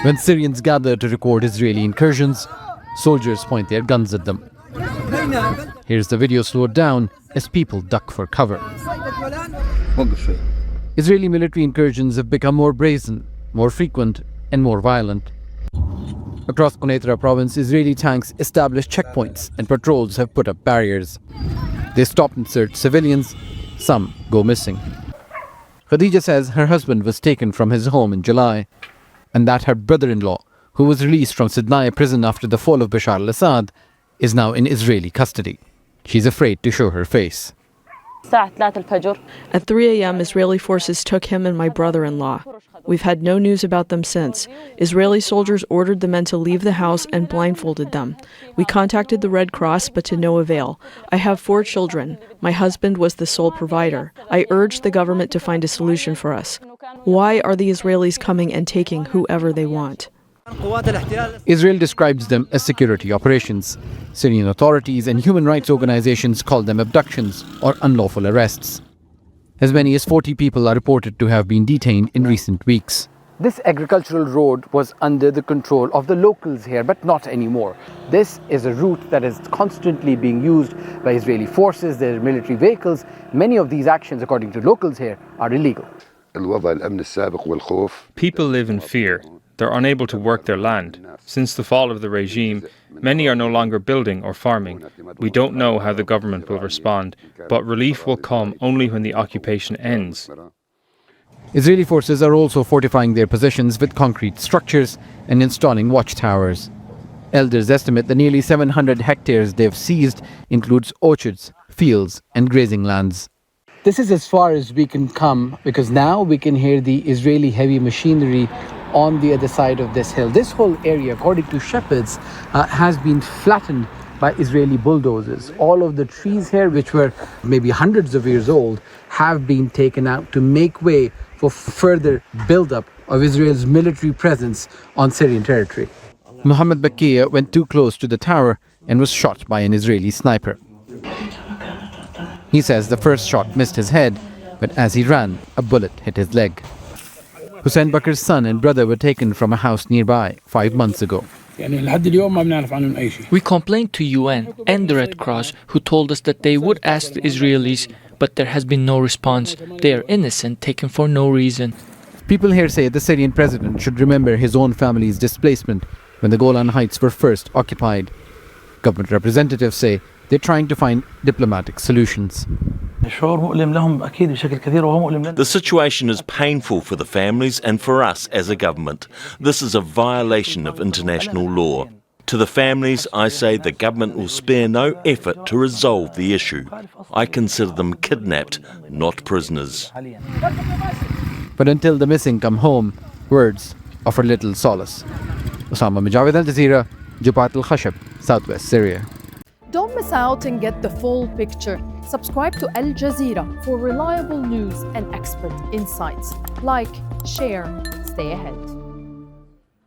When Syrians gather to record Israeli incursions, soldiers point their guns at them. Here's the video slowed down as people duck for cover. Israeli military incursions have become more brazen, more frequent, and more violent. Across Quneitra province, Israeli tanks established checkpoints and patrols have put up barriers. They stop and search civilians. Some go missing. Khadija says her husband was taken from his home in July and that her brother-in-law, who was released from Sidnaya prison after the fall of Bashar al-Assad, is now in Israeli custody. She's afraid to show her face. At 3 a.m., Israeli forces took him and my brother-in-law. We've had no news about them since. Israeli soldiers ordered the men to leave the house and blindfolded them. We contacted the Red Cross, but to no avail. I have 4 children. My husband was the sole provider. I urged the government to find a solution for us. Why are the Israelis coming and taking whoever they want? Israel describes them as security operations. Syrian authorities and human rights organizations call them abductions or unlawful arrests. As many as 40 people are reported to have been detained in recent weeks. This agricultural road was under the control of the locals here, but not anymore. This is a route that is constantly being used by Israeli forces, their military vehicles. Many of these actions, according to locals here, are illegal. People live in fear. They're unable to work their land. Since the fall of the regime, many are no longer building or farming. We don't know how the government will respond, but relief will come only when the occupation ends. Israeli forces are also fortifying their positions with concrete structures and installing watchtowers. Elders estimate the nearly 700 hectares they've seized includes orchards, fields, and grazing lands. This is as far as we can come because now we can hear the Israeli heavy machinery on the other side of this hill. This whole area, according to shepherds, has been flattened by Israeli bulldozers. All of the trees here, which were maybe hundreds of years old, have been taken out to make way for further build-up of Israel's military presence on Syrian territory. Mohammed Bakia went too close to the tower and was shot by an Israeli sniper. He says the first shot missed his head, but as he ran, a bullet hit his leg. Hussein Bakr's son and brother were taken from a house nearby 5 months ago. We complained to UN and the Red Cross, who told us that they would ask the Israelis, but there has been no response. They are innocent, taken for no reason. People here say the Syrian president should remember his own family's displacement when the Golan Heights were first occupied. Government representatives say they're trying to find diplomatic solutions. The situation is painful for the families and for us as a government. This is a violation of international law. To the families, I say the government will spare no effort to resolve the issue. I consider them kidnapped, not prisoners. But until the missing come home, words offer little solace. Osama, Javaid, Al Jazeera, Jubbata Al Khashab, Southwest Syria. Don't miss out and get the full picture. Subscribe to Al Jazeera for reliable news and expert insights. Like, share, stay ahead.